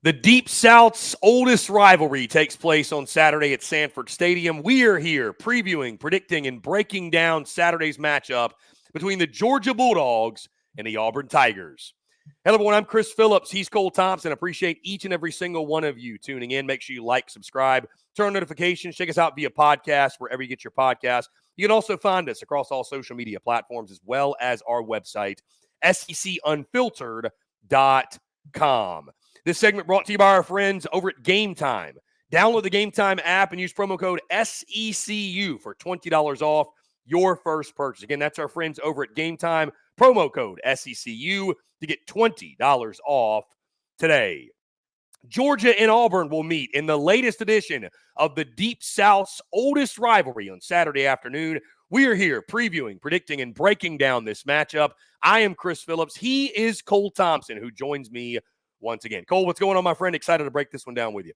The Deep South's oldest rivalry takes place on Saturday at Sanford Stadium. We are here previewing, predicting, and breaking down Saturday's matchup between the Georgia Bulldogs and the Auburn Tigers. Hello, everyone. I'm Chris Phillips. He's Cole Thompson. Appreciate each and every single one of you tuning in. Make sure you like, subscribe, turn on notifications. Check us out via podcast, wherever you get your podcasts. You can also find us across all social media platforms as well as our website, SECUnfiltered.com. This segment brought to you by our friends over at GameTime. Download the GameTime app and use promo code SECU for $20 off your first purchase. Again, that's our friends over at GameTime. Promo code SECU to get $20 off today. Georgia and Auburn will meet in the latest edition of the Deep South's oldest rivalry on Saturday afternoon. We are here previewing, predicting, and breaking down this matchup. I am Chris Phillips. He is Cole Thompson, who joins me once again. Cole, what's going on, my friend? Excited to break this one down with you.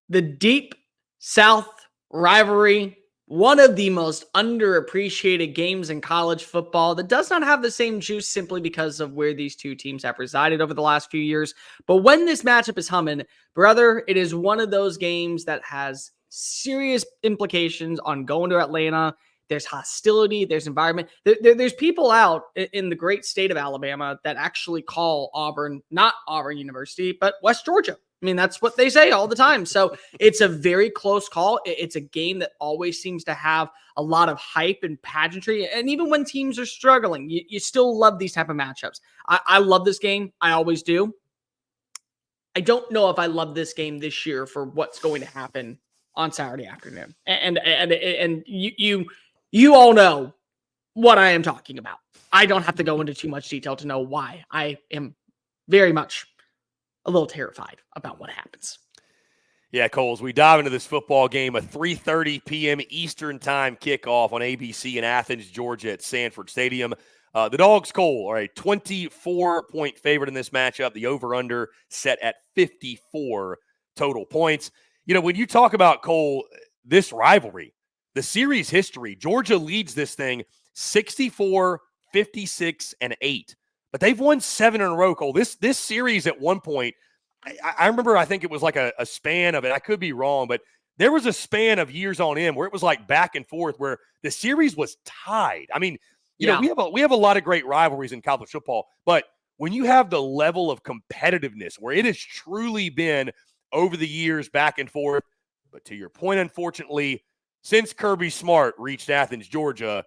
The Deep South rivalry, one of the most underappreciated games in college football that does not have the same juice simply because of where these two teams have resided over the last few years. But when this matchup is humming, brother, it is one of those games that has serious implications on going to Atlanta. There's hostility, there's environment. There's people out in the great state of Alabama that actually call Auburn, not Auburn University, but West Georgia. I mean, that's what they say all the time. So it's a very close call. It's a game that always seems to have a lot of hype and pageantry. And even when teams are struggling, you still love these type of matchups. I love this game. I always do. I don't know if I love this game this year for what's going to happen on Saturday afternoon. And you all know what I am talking about. I don't have to go into too much detail to know why. I am very much a little terrified about what happens. Yeah, Cole, as we dive into this football game, a 3:30 p.m. Eastern time kickoff on ABC in Athens, Georgia at Sanford Stadium. The Dogs, Cole, are a 24-point favorite in this matchup. The over-under set at 54 total points. You know, when you talk about, Cole, this rivalry, the series history, Georgia leads this thing 64, 56, and 8. But they've won 7 in a row, Cole. This series at one point, I remember, I think it was like a span of it. I could be wrong, but there was a span of years on end where it was like back and forth where the series was tied. I mean, you know, we have a lot of great rivalries in college football, but when you have the level of competitiveness where it has truly been over the years back and forth, but to your point, unfortunately, since Kirby Smart reached Athens, Georgia,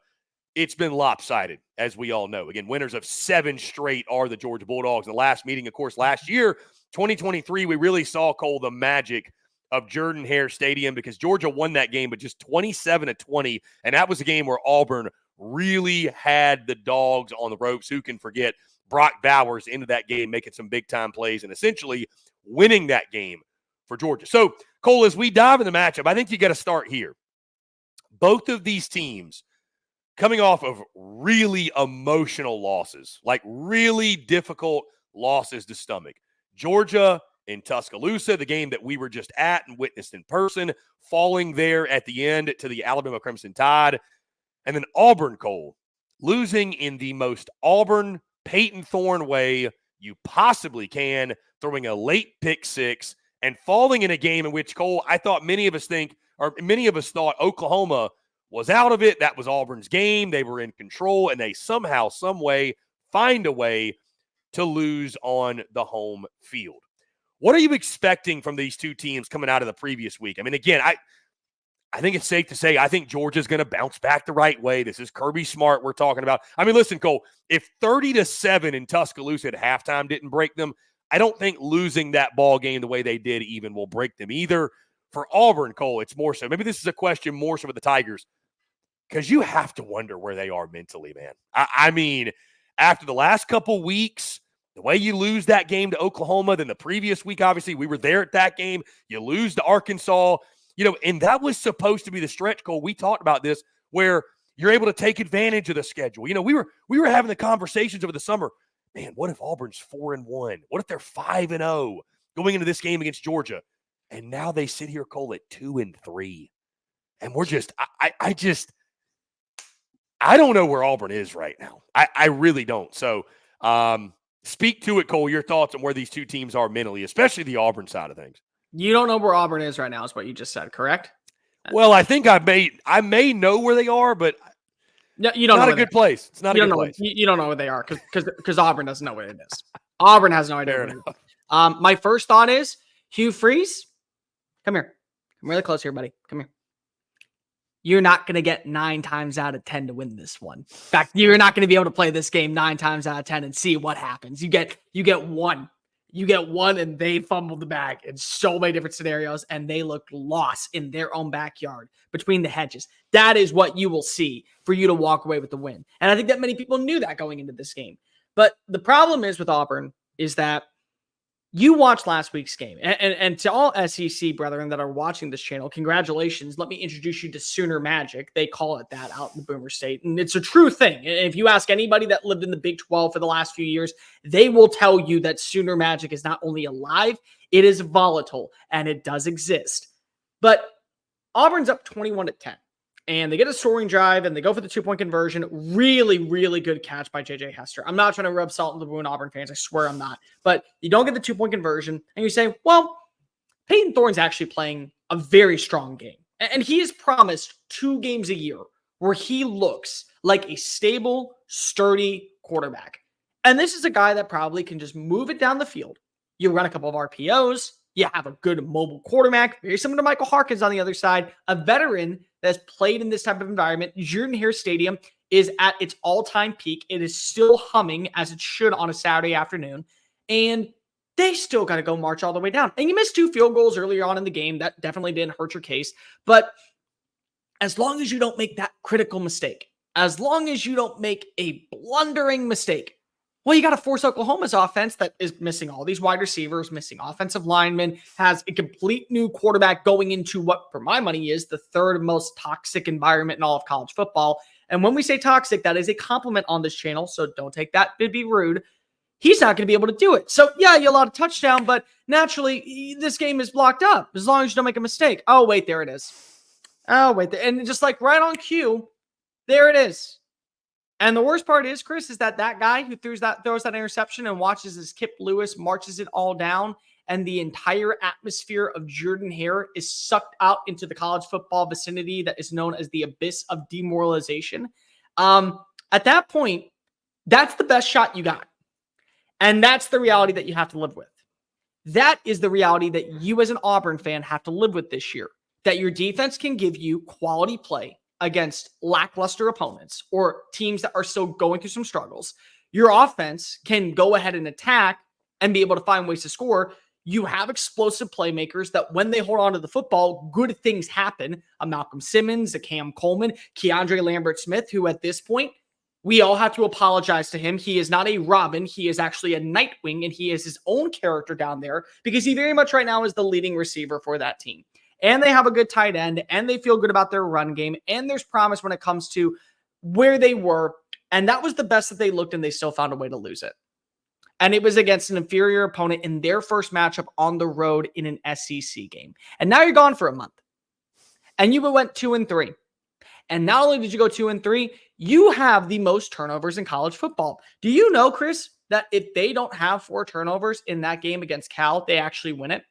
it's been lopsided, as we all know. Again, winners of 7 straight are the Georgia Bulldogs. In the last meeting, of course, last year, 2023, we really saw, Cole, the magic of Jordan-Hare Stadium because Georgia won that game, but just 27-20, and that was a game where Auburn really had the Dogs on the ropes. Who can forget Brock Bowers into that game, making some big-time plays and essentially winning that game for Georgia. So, Cole, as we dive in the matchup, I think you got to start here. Both of these teams coming off of really emotional losses, like really difficult losses to stomach. Georgia in Tuscaloosa, the game that we were just at and witnessed in person, falling there at the end to the Alabama Crimson Tide. And then Auburn, Cole, losing in the most Auburn Payton Thorne way you possibly can, throwing a late pick six and falling in a game in which, Cole, I thought many of us thought Oklahoma was out of it. That was Auburn's game. They were in control, and they somehow, some way, find a way to lose on the home field. What are you expecting from these two teams coming out of the previous week? I mean, again, I think it's safe to say I think Georgia's going to bounce back the right way. This is Kirby Smart we're talking about. I mean, listen, Cole, if 30-7 in Tuscaloosa at halftime didn't break them, I don't think losing that ball game the way they did even will break them either. For Auburn, Cole, it's more so. Maybe this is a question more so for the Tigers, because you have to wonder where they are mentally, man. I mean, after the last couple weeks, the way you lose that game to Oklahoma, then the previous week, obviously, we were there at that game. You lose to Arkansas, you know, and that was supposed to be the stretch goal. We talked about this where you're able to take advantage of the schedule. You know, we were having the conversations over the summer. Man, what if Auburn's 4-1? What if they're 5-0 going into this game against Georgia? And now they sit here, Cole, at 2-3. And we're just, I don't know where Auburn is right now. I really don't. So Speak to it, Cole, your thoughts on where these two teams are mentally, especially the Auburn side of things. You don't know where Auburn is right now is what you just said, correct? Well, I think I may know where they are, but no, you don't not know a good place. It's not a good place. You don't know where they are because Auburn doesn't know where it is. Auburn has no idea where it is. My first thought is Hugh Freeze. Come here. Come really close here, buddy. Come here. You're not going to get 9 times out of 10 to win this one. In fact, you're not going to be able to play this game 9 times out of 10 and see what happens. You get one. You get one and they fumble the bag in so many different scenarios and they look lost in their own backyard between the hedges. That is what you will see for you to walk away with the win. And I think that many people knew that going into this game. But the problem is with Auburn is that you watched last week's game, and to all SEC brethren that are watching this channel, congratulations. Let me introduce you to Sooner Magic. They call it that out in the Boomer State, and it's a true thing. If you ask anybody that lived in the Big 12 for the last few years, they will tell you that Sooner Magic is not only alive, it is volatile, and it does exist. But Auburn's up 21-10. And they get a scoring drive, and they go for the 2-point conversion. Really, really good catch by J.J. Hester. I'm not trying to rub salt in the wound, Auburn fans. I swear I'm not. But you don't get the 2-point conversion, and you say, well, Payton Thorne's actually playing a very strong game. And he is promised 2 games a year where he looks like a stable, sturdy quarterback. And this is a guy that probably can just move it down the field. You run a couple of RPOs. You have a good mobile quarterback, very similar to Michael Harkins on the other side, a veteran that's played in this type of environment. Jordan-Hare Stadium is at its all-time peak. It is still humming as it should on a Saturday afternoon, and they still got to go march all the way down. And you missed 2 field goals earlier on in the game. That definitely didn't hurt your case. But as long as you don't make that critical mistake, as long as you don't make a blundering mistake, well, you got to force Oklahoma's offense that is missing all these wide receivers, missing offensive linemen, has a complete new quarterback going into what, for my money, is the 3rd most toxic environment in all of college football. And when we say toxic, that is a compliment on this channel, so don't take that to be rude. He's not going to be able to do it. So, yeah, you allowed a touchdown, but naturally, this game is blocked up as long as you don't make a mistake. Oh, wait, there it is. Oh, wait. And just like right on cue, there it is. And the worst part is, Chris, is that guy who throws that interception and watches as Kip Lewis marches it all down, and the entire atmosphere of Jordan-Hare is sucked out into the college football vicinity that is known as the abyss of demoralization. At that point, that's the best shot you got. And that's the reality that you have to live with. That is the reality that you as an Auburn fan have to live with this year, that your defense can give you quality play against lackluster opponents or teams that are still going through some struggles. Your offense can go ahead and attack and be able to find ways to score. You have explosive playmakers that when they hold on to the football, good things happen. A Malcolm Simmons, a Cam Coleman, Keandre Lambert-Smith, who at this point, we all have to apologize to him. He is not a Robin. He is actually a Nightwing, and he is his own character down there because he very much right now is the leading receiver for that team. And they have a good tight end, and they feel good about their run game, and there's promise when it comes to where they were, and that was the best that they looked, and they still found a way to lose it. And it was against an inferior opponent in their first matchup on the road in an SEC game. And now you're gone for a month, and you went 2-3. And not only did you go 2-3, you have the most turnovers in college football. Do you know, Chris, that if they don't have 4 turnovers in that game against Cal, they actually win it?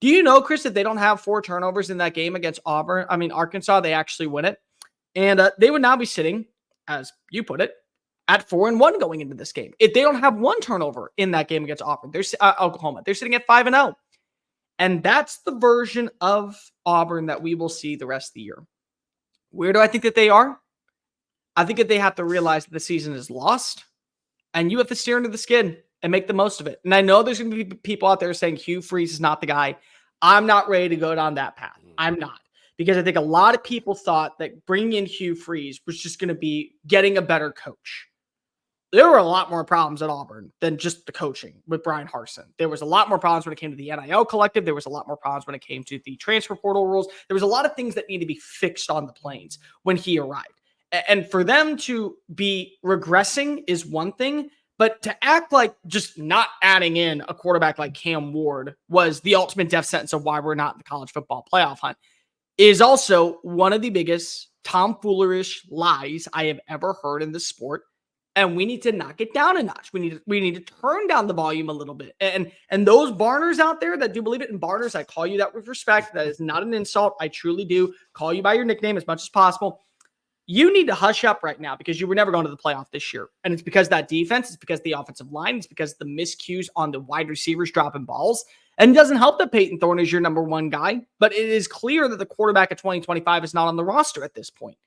Do you know, Chris, that they don't have 4 turnovers in that game against Arkansas, they actually win it? And they would now be sitting, as you put it, at 4-1 going into this game. If they don't have 1 turnover in that game against Auburn, Oklahoma, they're sitting at 5-0. And that's the version of Auburn that we will see the rest of the year. Where do I think that they are? I think that they have to realize that the season is lost, and you have to steer into the skid and make the most of it. And I know there's going to be people out there saying Hugh Freeze is not the guy. I'm not ready to go down that path. I'm not. Because I think a lot of people thought that bringing in Hugh Freeze was just going to be getting a better coach. There were a lot more problems at Auburn than just the coaching with Brian Harsin. There was a lot more problems when it came to the NIL collective. There was a lot more problems when it came to the transfer portal rules. There was a lot of things that need to be fixed on the Plains when he arrived. And for them to be regressing is one thing, but to act like just not adding in a quarterback like Cam Ward was the ultimate death sentence of why we're not in the college football playoff hunt is also one of the biggest tomfoolish lies I have ever heard in this sport. And we need to knock it down a notch. We need to turn down the volume a little bit. And those Barners out there that do believe it, in Barners, I call you that with respect. That is not an insult. I truly do call you by your nickname as much as possible. You need to hush up right now because you were never going to the playoff this year. And it's because that defense, it's because the offensive line, it's because the miscues on the wide receivers dropping balls. And it doesn't help that Payton Thorne is your number one guy, but it is clear that the quarterback of 2025 is not on the roster at this point.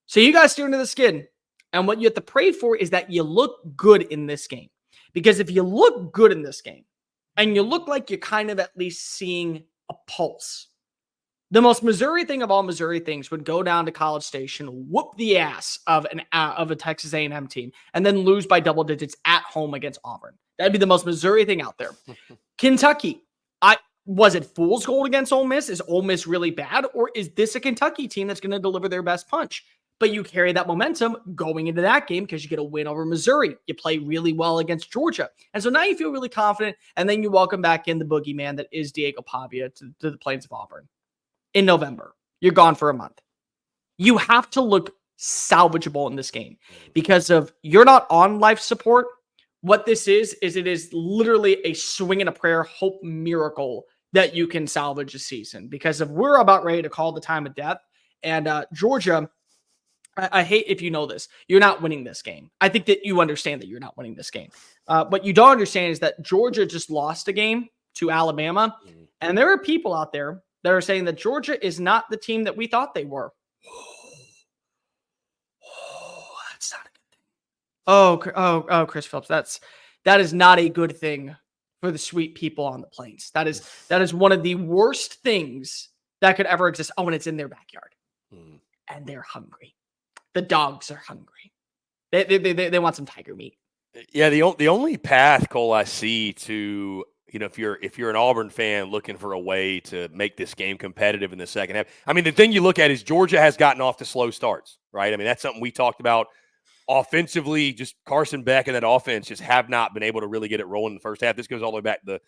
So you guys steer into the skin. And what you have to pray for is that you look good in this game. Because if you look good in this game and you look like you're kind of at least seeing a pulse, the most Missouri thing of all Missouri things would go down to College Station, whoop the ass of a Texas A&M team, and then lose by double digits at home against Auburn. That'd be the most Missouri thing out there. Kentucky, was it fool's gold against Ole Miss? Is Ole Miss really bad? Or is this a Kentucky team that's going to deliver their best punch? But you carry that momentum going into that game because you get a win over Missouri. You play really well against Georgia. And so now you feel really confident, and then you welcome back in the boogeyman that is Diego Pavia to the Plains of Auburn. In November, you're gone for a month. You have to look salvageable in this game because of you're not on life support. What this is it is literally a swing and a prayer, hope miracle that you can salvage a season because of we're about ready to call the time of death. And Georgia, I hate if you know this, you're not winning this game. I think that you understand that you're not winning this game. What you don't understand is that Georgia just lost a game to Alabama. And there are people out there that are saying that Georgia is not the team that we thought they were. Oh, that's not a good thing. Oh, Chris Phillips, that is not a good thing for the sweet people on the Plains. That is one of the worst things that could ever exist. Oh, and it's in their backyard. And they're hungry. The dogs are hungry. They want some tiger meat. Yeah, the only path, Cole, I see to, if you're an Auburn fan looking for a way to make this game competitive in the second half. I mean, the thing you look at is Georgia has gotten off to slow starts, right? I mean, that's something we talked about offensively. Just Carson Beck and that offense just have not been able to really get it rolling in the first half. This goes all the way back to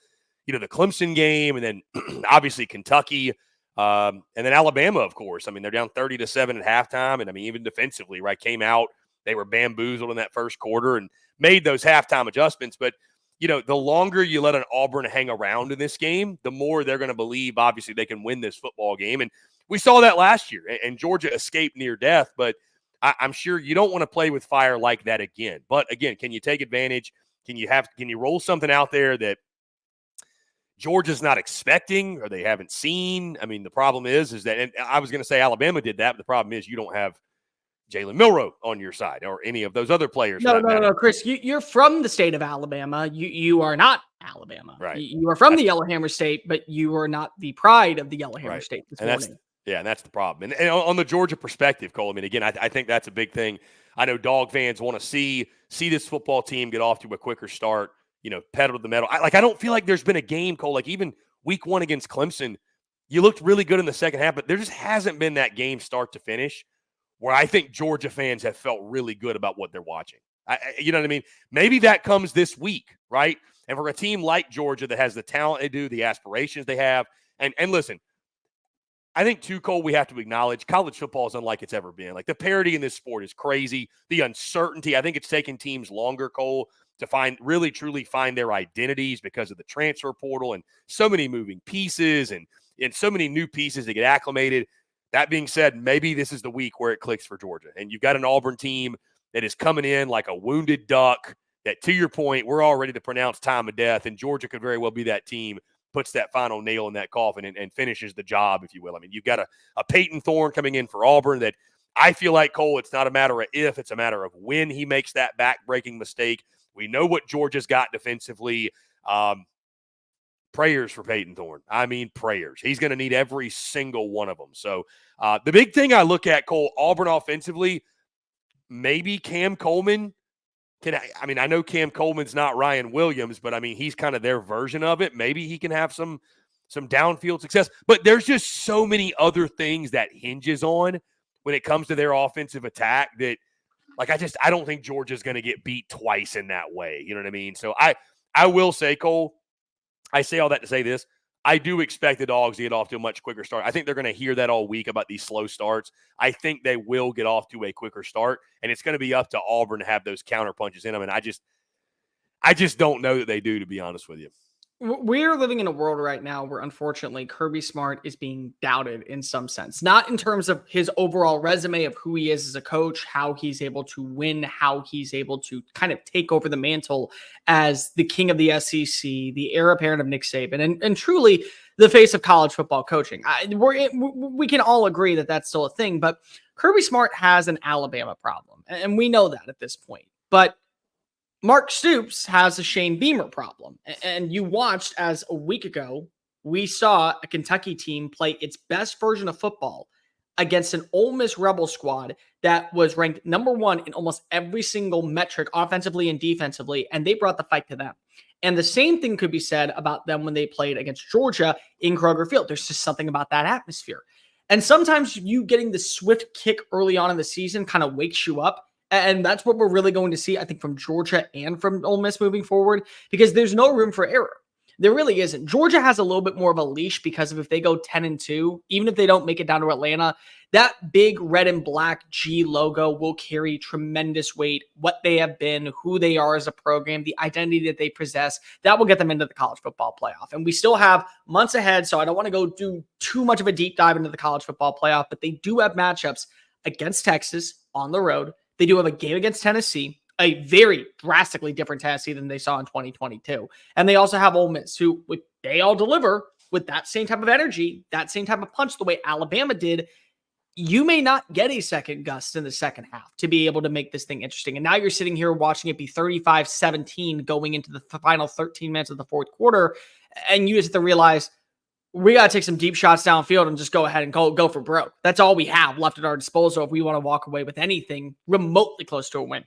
the Clemson game, and then obviously Kentucky, and then Alabama, of course. I mean, they're down 30-7 at halftime, and I mean, even defensively, right? Came out, they were bamboozled in that first quarter and made those halftime adjustments, but. The longer you let an Auburn hang around in this game, the more they're going to believe, obviously, they can win this football game. And we saw that last year, and Georgia escaped near death, but I'm sure you don't want to play with fire like that again. But, again, can you take advantage? Can you roll something out there that Georgia's not expecting or they haven't seen? I mean, the problem is that, and I was going to say Alabama did that, but the problem is you don't have Jalen Milroe on your side or any of those other players. No, Chris, you're from the state of Alabama. You are not Alabama. Right. You are from the Yellowhammer State, but you are not the pride of the Yellowhammer State this morning. And that's the problem. And on the Georgia perspective, Cole, I mean, again, I think that's a big thing. I know Dog fans want to see this football team get off to a quicker start, pedal to the metal. I don't feel like there's been a game, Cole, like even week 1 against Clemson, you looked really good in the second half, but there just hasn't been that game start to finish where I think Georgia fans have felt really good about what they're watching. You know what I mean? Maybe that comes this week, right? And for a team like Georgia that has the talent they do, the aspirations they have, and listen, I think too, Cole, we have to acknowledge college football is unlike it's ever been. Like the parity in this sport is crazy. The uncertainty, I think it's taken teams longer, Cole, to really truly find their identities because of the transfer portal and so many moving pieces and so many new pieces to get acclimated. That being said, maybe this is the week where it clicks for Georgia. And you've got an Auburn team that is coming in like a wounded duck that, to your point, we're all ready to pronounce time of death, and Georgia could very well be that team, puts that final nail in that coffin and finishes the job, if you will. I mean, you've got a Payton Thorne coming in for Auburn that I feel like, Cole, it's not a matter of if, it's a matter of when he makes that back-breaking mistake. We know what Georgia's got defensively. Prayers for Payton Thorne. I mean, prayers. He's going to need every single one of them. So the big thing I look at, Cole, Auburn offensively, maybe Cam Coleman I know Cam Coleman's not Ryan Williams, but I mean, he's kind of their version of it. Maybe he can have some downfield success, but there's just so many other things that hinges on when it comes to their offensive attack that I don't think Georgia's going to get beat twice in that way. You know what I mean? So I will say, Cole, I say all that to say this. I do expect the Dogs to get off to a much quicker start. I think they're going to hear that all week about these slow starts. I think they will get off to a quicker start, and it's going to be up to Auburn to have those counter punches in them. And I just don't know that they do, to be honest with you. We're living in a world right now where, unfortunately, Kirby Smart is being doubted in some sense. Not in terms of his overall resume of who he is as a coach, how he's able to win, how he's able to kind of take over the mantle as the king of the SEC, the heir apparent of Nick Saban, and truly the face of college football coaching. We can all agree that that's still a thing, but Kirby Smart has an Alabama problem, and we know that at this point. But Mark Stoops has a Shane Beamer problem. And you watched as a week ago, we saw a Kentucky team play its best version of football against an Ole Miss Rebel squad that was ranked number 1 in almost every single metric, offensively and defensively, and they brought the fight to them. And the same thing could be said about them when they played against Georgia in Kroger Field. There's just something about that atmosphere. And sometimes you getting the swift kick early on in the season kind of wakes you up. And that's what we're really going to see, I think, from Georgia and from Ole Miss moving forward, because there's no room for error. There really isn't. Georgia has a little bit more of a leash because of if they go 10-2, even if they don't make it down to Atlanta, that big red and black G logo will carry tremendous weight. What they have been, who they are as a program, the identity that they possess, that will get them into the college football playoff. And we still have months ahead, so I don't want to go do too much of a deep dive into the college football playoff, but they do have matchups against Texas on the road. They do have a game against Tennessee, a very drastically different Tennessee than they saw in 2022. And they also have Ole Miss, who they all deliver with that same type of energy, that same type of punch, the way Alabama did. You may not get a second gust in the second half to be able to make this thing interesting. And now you're sitting here watching it be 35-17 going into the final 13 minutes of the fourth quarter. And you just have to realize, we got to take some deep shots downfield and just go ahead and go for broke. That's all we have left at our disposal if we want to walk away with anything remotely close to a win.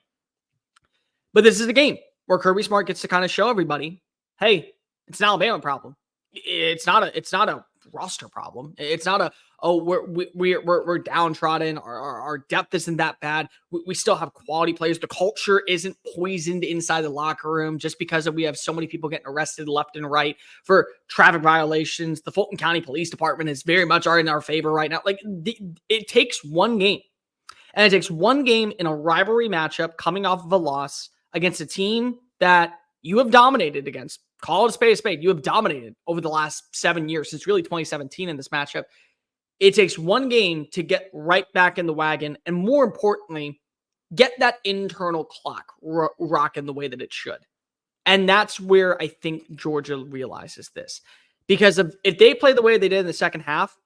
But this is a game where Kirby Smart gets to kind of show everybody, hey, it's an Alabama problem. It's not a roster problem. It's not we're downtrodden. Our depth isn't that bad. We still have quality players. The culture isn't poisoned inside the locker room just because we have so many people getting arrested left and right for traffic violations. The Fulton County Police Department is very much in our favor right now. Like, it takes one game, and it takes one game in a rivalry matchup coming off of a loss against a team that you have dominated against. Call it a spade. You have dominated over the last 7 years, since really 2017 in this matchup. It takes one game to get right back in the wagon, and more importantly, get that internal clock rocking the way that it should. And that's where I think Georgia realizes this. Because if they play the way they did in the second half,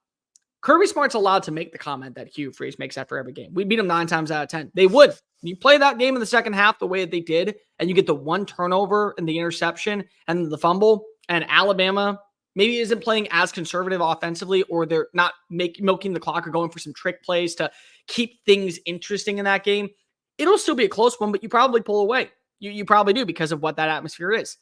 Kirby Smart's allowed to make the comment that Hugh Freeze makes after every game. We beat them 9 times out of 10. They would. You play that game in the second half the way that they did, and you get the one turnover and the interception and the fumble, and Alabama maybe isn't playing as conservative offensively, or they're not milking the clock or going for some trick plays to keep things interesting in that game, it'll still be a close one, but you probably pull away. You probably do, because of what that atmosphere is.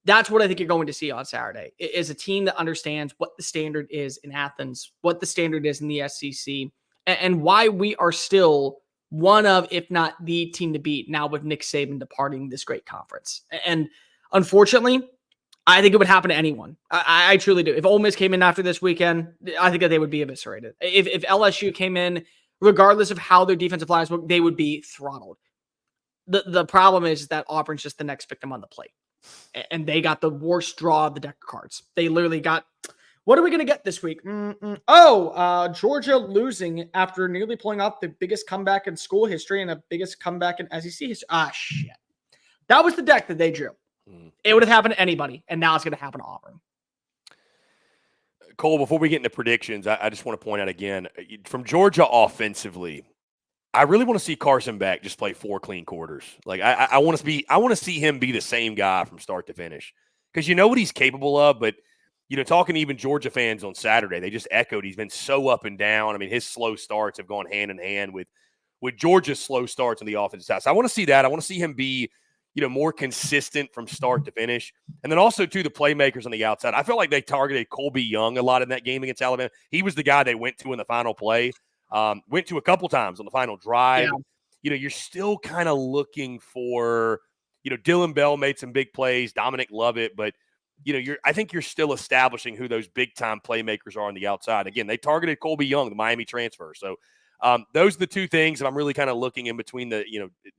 That's what I think you're going to see on Saturday, is a team that understands what the standard is in Athens, what the standard is in the SEC, and why we are still one of, if not the team to beat now with Nick Saban departing this great conference. And unfortunately, I think it would happen to anyone. I truly do. If Ole Miss came in after this weekend, I think that they would be eviscerated. If LSU came in, regardless of how their defensive lines work, they would be throttled. The problem is that Auburn's just the next victim on the plate. And they got the worst draw of the deck of cards. They literally got, what are we going to get this week? Georgia losing after nearly pulling off the biggest comeback in school history and the biggest comeback in SEC history. Shit. That was the deck that they drew. It would have happened to anybody, and now it's going to happen to Auburn. Cole, before we get into predictions, I just want to point out again, from Georgia offensively, I really want to see Carson Beck just play 4 clean quarters. Like, I want to see him be the same guy from start to finish, because you know what he's capable of. But talking to even Georgia fans on Saturday, they just echoed he's been so up and down. I mean, his slow starts have gone hand in hand with Georgia's slow starts on the offensive side. So I want to see that. I want to see him be more consistent from start to finish. And then also, too, the playmakers on the outside. I felt like they targeted Colby Young a lot in that game against Alabama. He was the guy they went to in the final play. Went to a couple times on the final drive. Yeah. You're still kind of looking for, Dylan Bell made some big plays, Dominic Lovett, but I think you're still establishing who those big time playmakers are on the outside. Again, they targeted Colby Young, the Miami transfer. So those are the two things that I'm really kind of looking in between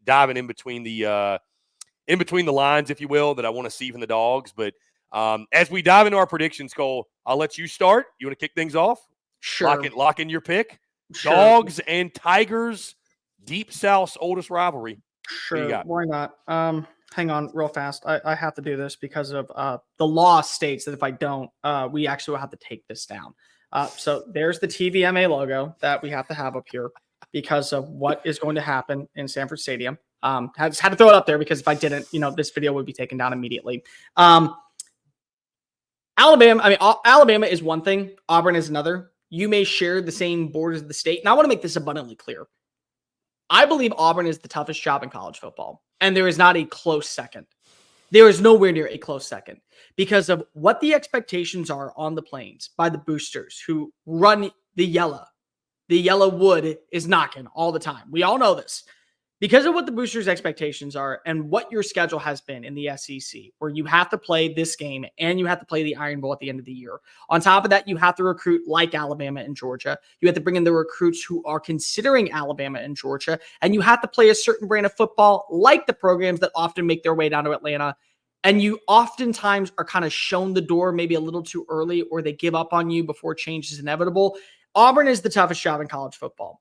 diving in between the lines, if you will, that I want to see from the Dogs. But as we dive into our predictions, Cole, I'll let you start. You want to kick things off? Sure. Lock in your pick. Sure. Dogs and Tigers, Deep South's oldest rivalry. Sure. Why not? Hang on real fast. I have to do this because of the law states that if I don't, we actually will have to take this down. So there's the TVMA logo that we have to have up here because of what is going to happen in Sanford Stadium. Just had to throw it up there because if I didn't, this video would be taken down immediately. Alabama is one thing. Auburn is another. You may share the same borders of the state. And I want to make this abundantly clear. I believe Auburn is the toughest job in college football. And there is not a close second. There is nowhere near a close second because of what the expectations are on the Plains by the boosters who run the yellow. The yellow wood is knocking all the time. We all know this. Because of what the boosters' expectations are and what your schedule has been in the SEC, where you have to play this game and you have to play the Iron Bowl at the end of the year. On top of that, you have to recruit like Alabama and Georgia. You have to bring in the recruits who are considering Alabama and Georgia. And you have to play a certain brand of football like the programs that often make their way down to Atlanta. And you oftentimes are kind of shown the door maybe a little too early or they give up on you before change is inevitable. Auburn is the toughest job in college football.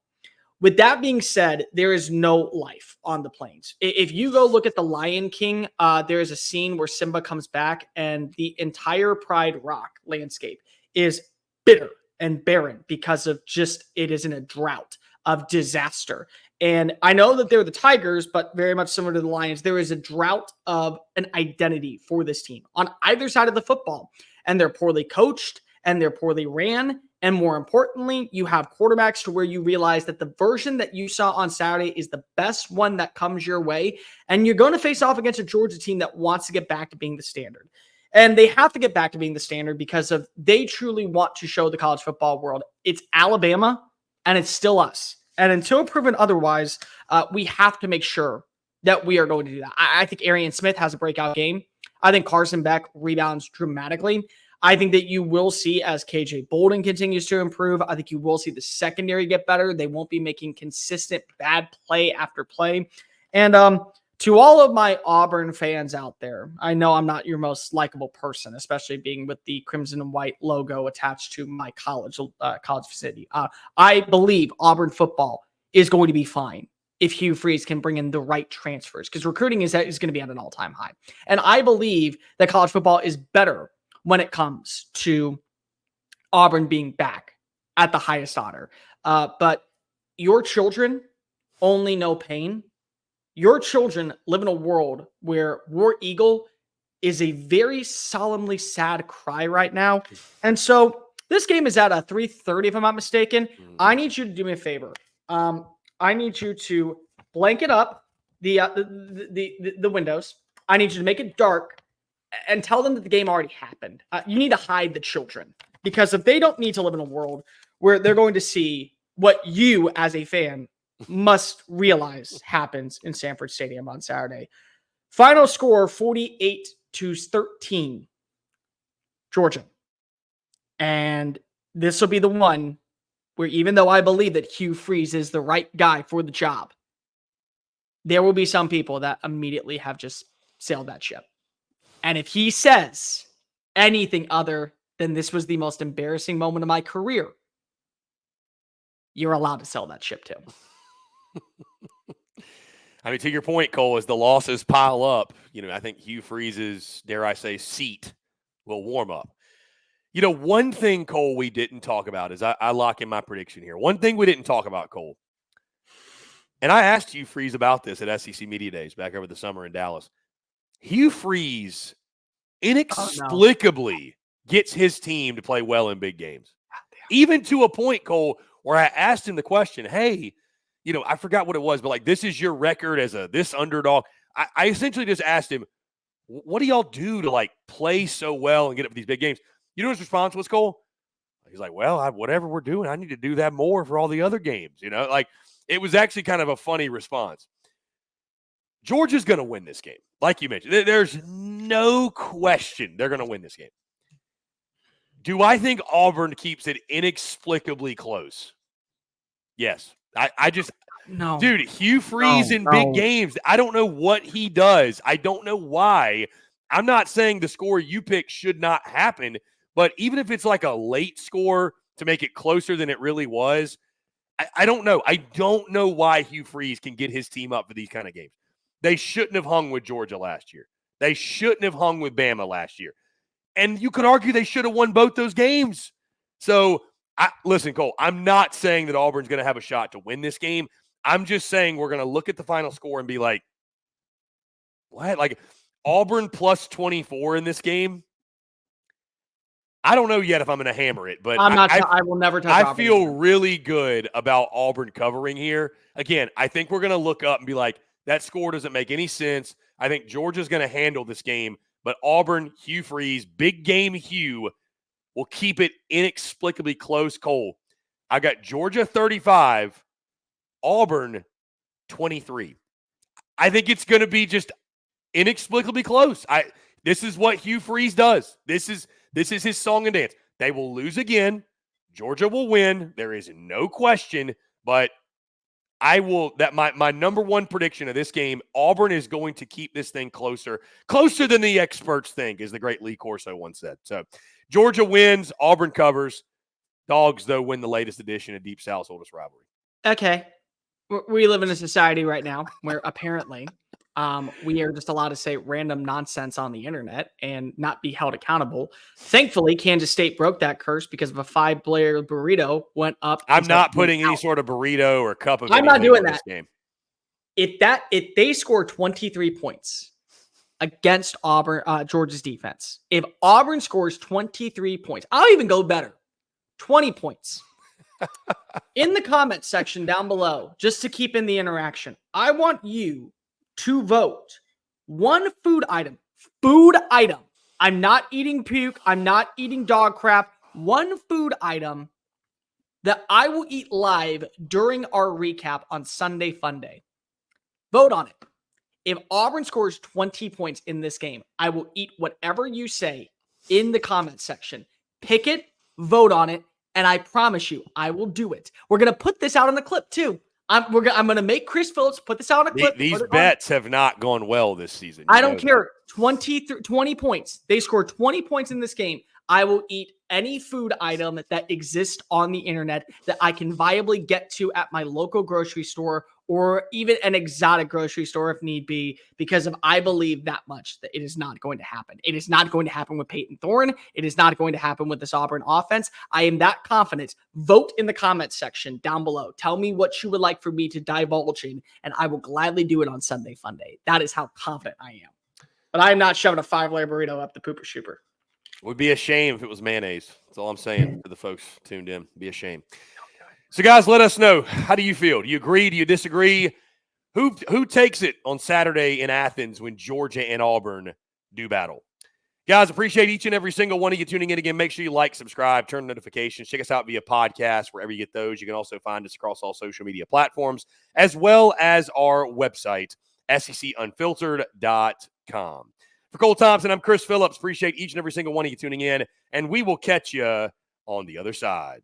With that being said, there is no life on the Plains. If you go look at the Lion King, there is a scene where Simba comes back and the entire Pride Rock landscape is bitter and barren because of it is in a drought of disaster. And I know that they're the Tigers, but very much similar to the Lions, there is a drought of an identity for this team on either side of the football. And they're poorly coached and they're poorly ran. And more importantly, you have quarterbacks to where you realize that the version that you saw on Saturday is the best one that comes your way. And you're going to face off against a Georgia team that wants to get back to being the standard. And they have to get back to being the standard because they truly want to show the college football world it's Alabama and it's still us. And until proven otherwise, we have to make sure that we are going to do that. I think Arian Smith has a breakout game. I think Carson Beck rebounds dramatically. I think that you will see as KJ Bolden continues to improve. I think you will see the secondary get better. They won't be making consistent bad play after play. And to all of my Auburn fans out there, I know I'm not your most likable person, especially being with the crimson and white logo attached to my college vicinity. I believe Auburn football is going to be fine if Hugh Freeze can bring in the right transfers because recruiting is going to be at an all-time high. And I believe that college football is better when it comes to Auburn being back at the highest honor. But your children only know pain. Your children live in a world where War Eagle is a very solemnly sad cry right now. And so this game is at 3:30, if I'm not mistaken. I need you to do me a favor. I need you to blanket up the windows. I need you to make it dark and tell them that the game already happened. You need to hide the children because if they don't need to live in a world where they're going to see what you as a fan must realize happens in Sanford Stadium on Saturday. Final score 48-13, Georgia. And this will be the one where even though I believe that Hugh Freeze is the right guy for the job, there will be some people that immediately have just sailed that ship. And if he says anything other than this was the most embarrassing moment of my career, you're allowed to sell that ship too. I mean, to your point, Cole, as the losses pile up, I think Hugh Freeze's, dare I say, seat will warm up. One thing, Cole, we didn't talk about is I lock in my prediction here. One thing we didn't talk about, Cole, and I asked Hugh Freeze about this at SEC Media Days back over the summer in Dallas. Hugh Freeze inexplicably gets his team to play well in big games. Even to a point, Cole, where I asked him the question, hey, I forgot what it was, but this is your record as this underdog. I essentially just asked him, what do y'all do to play so well and get up for these big games? You know what his response was, Cole? He's like, well, whatever we're doing, I need to do that more for all the other games. It was actually kind of a funny response. Georgia's going to win this game. Like you mentioned, there's no question they're going to win this game. Do I think Auburn keeps it inexplicably close? Yes. No. Dude, Hugh Freeze in big games. I don't know what he does. I don't know why. I'm not saying the score you pick should not happen, but even if it's like a late score to make it closer than it really was, I don't know. I don't know why Hugh Freeze can get his team up for these kind of games. They shouldn't have hung with Georgia last year. They shouldn't have hung with Bama last year. And you could argue they should have won both those games. So, listen, Cole, I'm not saying that Auburn's going to have a shot to win this game. I'm just saying we're going to look at the final score and be like, what? Like, Auburn plus 24 in this game? I don't know yet if I'm going to hammer it, but I will never touch Auburn. I feel really good about Auburn covering here. Again, I think we're going to look up and be like, that score doesn't make any sense. I think Georgia's going to handle this game, but Auburn, Hugh Freeze, big game Hugh, will keep it inexplicably close. Cole, I got Georgia 35, Auburn 23. I think it's going to be just inexplicably close. This is what Hugh Freeze does. This is his song and dance. They will lose again. Georgia will win. There is no question. But my number one prediction of this game, Auburn is going to keep this thing closer than the experts think, as the great Lee Corso once said. So Georgia wins. Auburn covers. Dogs, though, win the latest edition of Deep South's oldest rivalry. Okay. We live in a society right now where apparently we are just allowed to say random nonsense on the internet and not be held accountable. Thankfully, Kansas State broke that curse because of a 5-player burrito went up. I'm not putting any sort of burrito or cup of. I'm not doing that. This game. If they score 23 points against Auburn, Georgia's defense, if Auburn scores 23 points, I'll even go better, 20 points. In the comment section down below, just to keep in the interaction, I want you to vote one food item. I'm not eating puke. I'm not eating dog crap. One food item that I will eat live during our recap on Sunday Funday. Vote on it. If Auburn scores 20 points in this game, I will eat whatever you say in the comment section. Pick it, vote on it, and I promise you, I will do it. We're going to put this out on the clip, too. I'm going to make Chris Phillips put this out on a clip. These bets have not gone well this season. I don't care. 20 points. They score 20 points in this game. I will eat any food item that exists on the internet that I can viably get to at my local grocery store or even an exotic grocery store if need be, because I believe that much that it is not going to happen. It is not going to happen with Payton Thorne. It is not going to happen with this Auburn offense. I am that confident. Vote in the comments section down below. Tell me what you would like for me to divulge in, and I will gladly do it on Sunday Funday. That is how confident I am. But I am not shoving a 5-layer burrito up the pooper shooper. It would be a shame if it was mayonnaise. That's all I'm saying for the folks tuned in. It'd be a shame. So, guys, let us know. How do you feel? Do you agree? Do you disagree? Who takes it on Saturday in Athens when Georgia and Auburn do battle? Guys, appreciate each and every single one of you tuning in again. Make sure you like, subscribe, turn notifications. Check us out via podcast, wherever you get those. You can also find us across all social media platforms, as well as our website, SECUnfiltered.com. For Cole Thompson, I'm Chris Phillips. Appreciate each and every single one of you tuning in, and we will catch you on the other side.